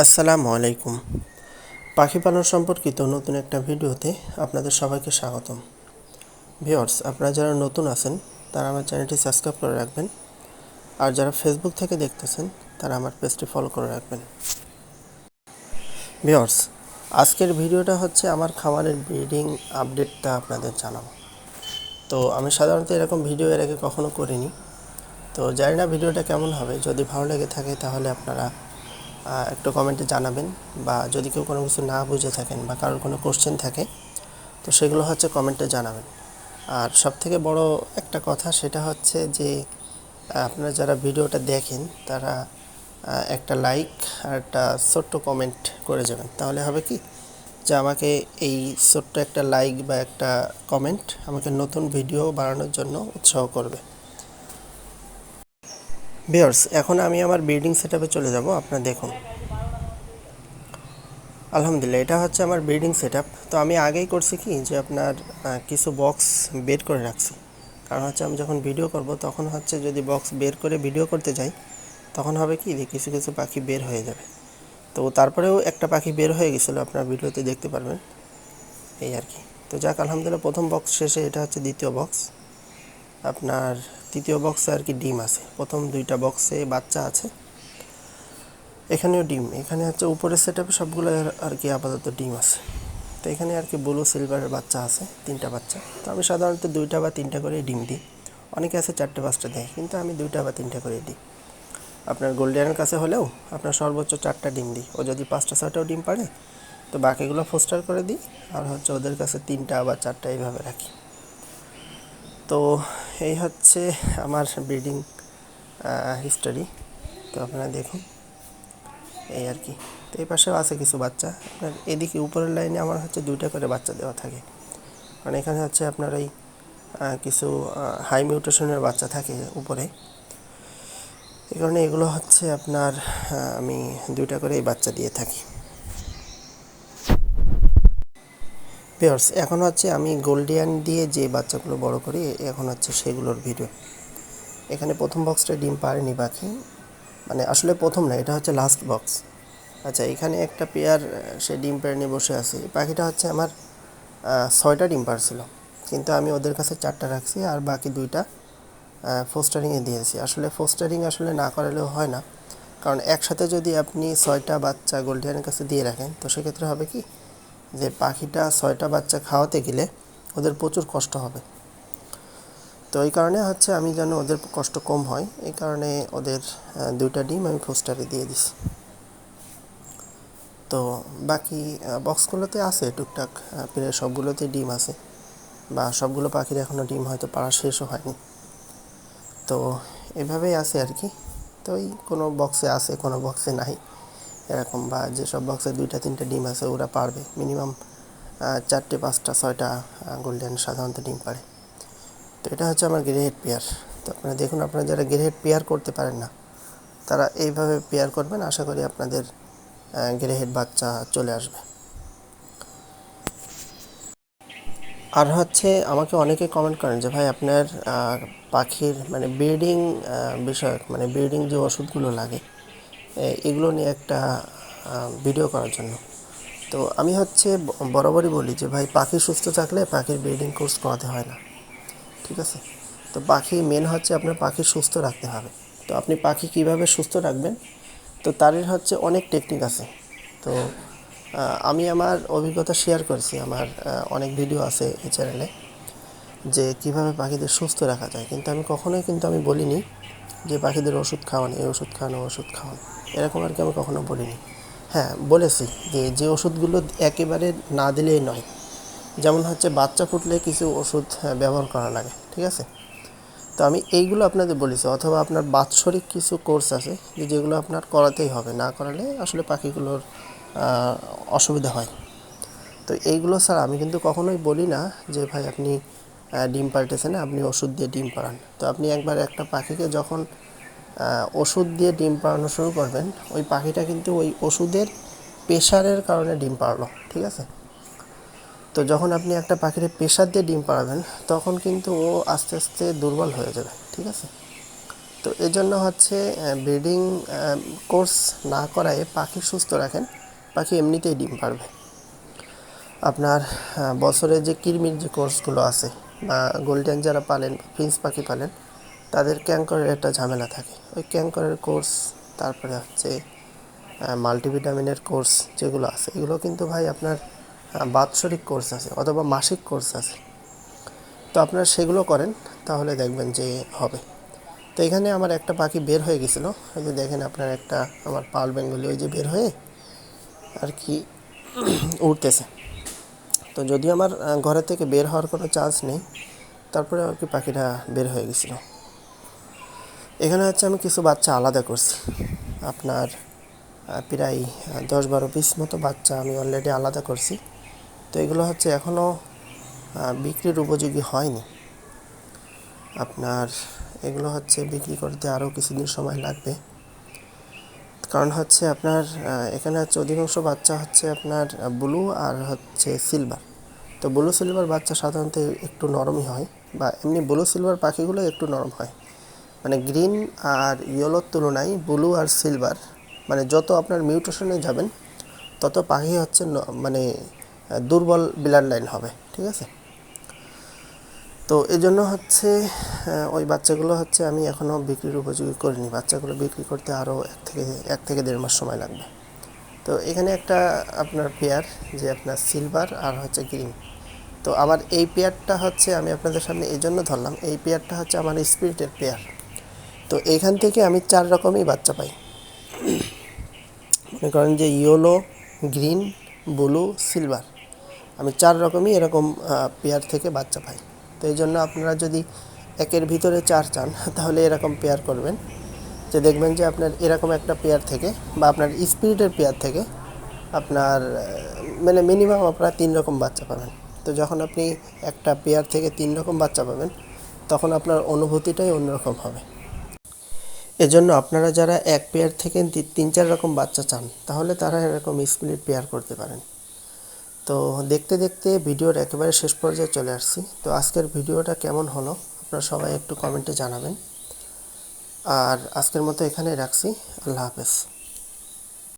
আসসালামু আলাইকুম। পাখি পালন সম্পর্কিত নতুন একটা ভিডিওতে আপনাদের সবাইকে স্বাগতম। ভিউয়ার্স, আপনারা যারা নতুন আছেন তারা আমার চ্যানেলটি সাবস্ক্রাইব করে রাখবেন, আর যারা ফেসবুক থেকে দেখতেছেন তারা আমার পেজটি ফলো করে রাখবেন। ভিউয়ার্স, আজকের ভিডিওটা হচ্ছে আমার খামারের ব্রিডিং আপডেটটা আপনাদের জানাবো। তো আমি সাধারণত এরকম ভিডিও এর আগে কখনো করিনি, তো জানি না ভিডিওটা কেমন হবে। যদি ভালো লেগে থাকে তাহলে আপনারা একটু কমেন্টে জানাবেন, বা যদি কেউ কোনো কিছু না বুঝে থাকেন বা কারোর কোনো কোশ্চেন থাকে তো সেগুলো হচ্ছে কমেন্টে জানাবেন। আর সবথেকে বড় একটা কথা সেটা হচ্ছে যে আপনারা যারা ভিডিওটা দেখেন তারা একটা লাইক আর একটা ছোট্ট কমেন্ট করে যাবেন। তাহলে হবে কি যে আমাকে এই ছোট্ট একটা লাইক বা একটা কমেন্ট আমাকে নতুন ভিডিও বানানোর জন্য উৎসাহ করবে। ভিউয়ার্স, এখন আমি আমার ব্রিডিং সেটআপে চলে যাব। আপনারা দেখুন, আলহামদুলিল্লাহ এটা হচ্ছে আমার ব্রিডিং সেটআপ। তো আমি আগেই করছি কি যে আপনার কিছু বক্স বের করে রাখছি, কারণ হচ্ছে আমি যখন ভিডিও করব তখন হচ্ছে যদি বক্স বের করে ভিডিও করতে যাই তখন হবে কি যে কিছু কিছু পাখি বের হয়ে যাবে। তো তারপরেও একটা পাখি বের হয়ে গেছিলো, আপনারা ভিডিওতে দেখতে পারবেন, এই আর কি। তো যাক, আলহামদুলিল্লাহ প্রথম বক্স শেষে এটা হচ্ছে দ্বিতীয় বক্স। আপনার তৃতীয় বক্সে আর কি ডিম আছে, প্রথম দুইটা বক্সে বাচ্চা আছে, এখানেও ডিম। এখানে হচ্ছে উপরের সেটআপে সবগুলো আর কি আপাতত ডিম আছে। তো এখানে আর কি ব্লু সিলভারের বাচ্চা আছে, 3টা বাচ্চা। তো আমি সাধারণত 2টা বা 3টা করে ডিম দিই। অনেকে আছে 4টে 5টা দেয়, কিন্তু আমি 2টা বা 3টা করে দিই। আপনার গোল্ডিয়ানের কাছে হলেও আপনার সর্বোচ্চ 4টা ডিম দিই। ও যদি 5টা 6টাও ডিম পারে তো বাকিগুলো ফোস্টার করে দিই, আর হচ্ছে ওদের কাছে 3টা বা 4টা এইভাবে রাখি। তো এই হচ্ছে আমার ব্রিডিং হিস্টোরি। তো আপনারা দেখুন, এই আর কি। তো এই পাশেও আছে কিছু বাচ্চা। আপনার এদিকে উপরের লাইনে আমার হচ্ছে 2টা করে বাচ্চা দেওয়া থাকে, কারণ এখানে হচ্ছে আপনার এই কিছু হাই মিউটেশনের বাচ্চা থাকে উপরে। এই কারণে এগুলো হচ্ছে আপনার আমি 2টা করে এই বাচ্চা দিয়ে থাকি। ভিউয়ার্স, এখন হচ্ছে আমি গোল্ডিয়ান দিয়ে যে বাচ্চাগুলো বড় করি এখন হচ্ছে সেগুলোর ভিডিও। এখানে প্রথম বক্সটা ডিম পারেনি পাখি, মানে আসলে প্রথম না, এটা হচ্ছে লাস্ট বক্স। আচ্ছা, এখানে একটা পেয়ার সে ডিম পেড়ে নিয়ে বসে আছে। এই পাখিটা হচ্ছে আমার 6টা ডিম পারছিল, কিন্তু আমি ওদের কাছে 4টা রাখছি আর বাকি 2টা ফোস্টারিংয়ে দিয়েছি। আসলে ফোস্টারিং আসলে না করালেও হয় না, কারণ একসাথে যদি আপনি 6টা বাচ্চা গোল্ডিয়ানের কাছে দিয়ে রাখেন তো সেক্ষেত্রে হবে কি যে পাখিটা 6টা বাচ্চা খাওয়াতে গেলে ওদের প্রচুর কষ্ট হবে। তো এই কারণে হচ্ছে আমি যেন ওদের কষ্ট কম হয়, এই কারণে ওদের 2টা ডিম আমি ফোস্টারে দিয়ে দিছি। তো বাকি বক্সগুলোতে আছে টুকটাক, প্রায় সবগুলোতে ডিম আছে, বা সবগুলো পাখির এখনও ডিম হয়তো পাড়া শেষও হয়নি। তো এভাবেই আছে আর কি। তো এই কোনো বক্সে আছে, কোনো বক্সে নাই এরকম, বা যেসব বক্সে 2টা 3টা ডিম আছে ওরা পারবে মিনিমাম 4টে 5টা 6টা গোল্ডেন সাধারণত ডিম পারে। তো এটা হচ্ছে আমার গ্রে হেড পেয়ার। তো আপনারা দেখুন, আপনারা যারা গ্রে হেড পেয়ার করতে পারেন না তারা এইভাবে পেয়ার করবেন, আশা করি আপনাদের গ্রে হেড বাচ্চা চলে আসবে। আর হচ্ছে আমাকে অনেকে কমেন্ট করেন যে ভাই আপনার পাখির মানে ব্রিডিং বিষয়ক, মানে ব্রিডিং যে ওষুধগুলো লাগে এগুলো নিয়ে একটা ভিডিও করার জন্য। তো আমি হচ্ছে বরাবরই বলি যে ভাই, পাখি সুস্থ থাকলে পাখির ব্রিডিং কোর্স করাতে হয় না, ঠিক আছে? তো পাখি মেন হচ্ছে আপনার পাখি সুস্থ রাখতে হবে। তো আপনি পাখি কিভাবে সুস্থ রাখবেন, তো তারই হচ্ছে অনেক টেকনিক আছে। তো আমি আমার অভিজ্ঞতা শেয়ার করছি, আমার অনেক ভিডিও আছে এই চ্যানেলে, যে কিভাবে পাখিদের সুস্থ রাখা যায়। কিন্তু আমি কখনোই আমি বলিনি যে পাখিদের ওষুধ খাওয়ান, এই ওষুধ খাওয়ান, ওষুধ খাওয়ান, এরকম আর কি আমি কখনো বলিনি। হ্যাঁ, বলেছি যে যে ওষুধগুলো একেবারে না দিলেই নয়, যেমন হচ্ছে বাচ্চা ফুটলে কিছু ওষুধ ব্যবহার করা লাগে, ঠিক আছে? তো আমি এইগুলো আপনাদের বলেছি, অথবা আপনার বাৎসরিক কিছু কোর্স আছে যেগুলো আপনার করাতেই হবে, না করালে আসলে পাখিগুলোর অসুবিধা হয়। তো এইগুলো ছাড়া আমি কিন্তু কখনোই বলি না যে ভাই আপনি ডিম পাল্টেছেন না, আপনি ওষুধ দিয়ে ডিম পাড়ান। তো আপনি একবার একটা পাখিকে যখন ওষুধ দিয়ে ডিম পাড়ানো শুরু করবেন, ওই পাখিটা কিন্তু ওই ওষুধের প্রেশারের কারণে ডিম পাড়লো, ঠিক আছে? তো যখন আপনি একটা পাখির প্রেশার দিয়ে ডিম পাড়াবেন তখন কিন্তু ও আস্তে আস্তে দুর্বল হয়ে যাবে, ঠিক আছে? তো তো এজন্য হচ্ছে ব্রিডিং কোর্স না করায় পাখি সুস্থ রাখেন, পাখি এমনিতেই ডিম পারবে। আপনার বছরে যে কৃমির যে কোর্সগুলো আছে বা গোল্ডেন যারা পালেন, প্রিন্স পাখি পালেন, তাদের ক্যাঙ্করের একটা ঝামেলা থাকে। ওই ক্যাঙ্করের কোর্স, তারপরে হচ্ছে মাল্টিভিটামিনের কোর্স যেগুলো আছে, এগুলো কিন্তু ভাই আপনার বাৎসরিক কোর্স আছে অথবা মাসিক কোর্স আছে। তো আপনারা সেগুলো করেন, তাহলে দেখবেন যে হবে। তো এখানে আমার একটা পাখি বের হয়ে গেছিলো, এই যে দেখেন আপনার একটা আমার পাল বেঙ্গলি ওই যে বের হয়ে আর কি উঠতেছে। তো যদিও আমার ঘরে থেকে বের হওয়ার কোনো চান্স নেই, তারপরে আর কি পাখিটা বের হয়ে গেছিলো। এখানে হচ্ছে আমি কিছু বাচ্চা আলাদা করছি, আপনার প্রায় 10-12 পিস মতো বাচ্চা আমি অলরেডি আলাদা করছি। তো এগুলো হচ্ছে এখনও বিক্রির উপযোগী হয়নি। আপনার এগুলো হচ্ছে বিক্রি করতে আরও কিছুদিন সময় লাগবে, কারণ হচ্ছে আপনার এখানে হচ্ছে অধিকাংশ বাচ্চা হচ্ছে আপনার ব্লু আর হচ্ছে সিলভার। তো ব্লু সিলভার বাচ্চা সাধারণত একটু নরমই হয়, বা এমনি ব্লু সিলভার পাখিগুলো একটু নরম হয়। মানে গ্রিন আর ইয়েলোর তুলনায় ব্লু আর সিলভার, মানে যত আপনার মিউটেশনে যাবেন তত পাখি হচ্ছে মানে দুর্বল ব্লাড লাইন হবে, ঠিক আছে। তো এই জন্য হচ্ছে ওই বাচ্চাগুলো হচ্ছে আমি এখনও বিক্রির উপযোগী করিনি। বাচ্চাগুলো বিক্রি করতে আরও 1 থেকে 1.5 মাস সময় লাগবে। তো এখানে একটা আপনার পেয়ার, যে আপনার সিলভার আর হচ্ছে গ্রিন। তো আমার এই পেয়ারটা হচ্ছে আমি আপনাদের সামনে এই জন্য ধরলাম, এই পেয়ারটা হচ্ছে আমার স্পিরিটের পেয়ার। তো এইখান থেকে আমি 4 রকমই বাচ্চা পাই। মনে করেন যে ইয়েলো, গ্রিন, ব্লু, সিলভার, আমি 4 রকমই এরকম পেয়ার থেকে বাচ্চা পাই। তো এই জন্য আপনারা যদি 1-এর ভিতরে 4 চান, তাহলে এরকম পেয়ার করবেন, যে দেখবেন যে আপনার এরকম একটা পেয়ার থেকে বা আপনার স্পিরিটের পেয়ার থেকে আপনার মানে মিনিমাম আপনারা 3 রকম বাচ্চা পাবেন। তো যখন আপনি একটা পেয়ার থেকে 3 রকম বাচ্চা পাবেন, তখন আপনার অনুভূতিটাই অন্যরকম হবে। এজন্য আপনারা যারা এক পেয়ার থেকে 3-4 রকম বাচ্চা চান, তাহলে তারা এরকম স্প্লিট পেয়ার করতে পারেন। তো দেখতে দেখতে ভিডিওর একেবারে শেষ পর্যায়ে চলে আসছি। তো আজকের ভিডিওটা কেমন হলো আপনারা সবাই একটু কমেন্টে জানাবেন। আর আজকের মতো এখানেই রাখছি। আল্লাহ হাফেজ।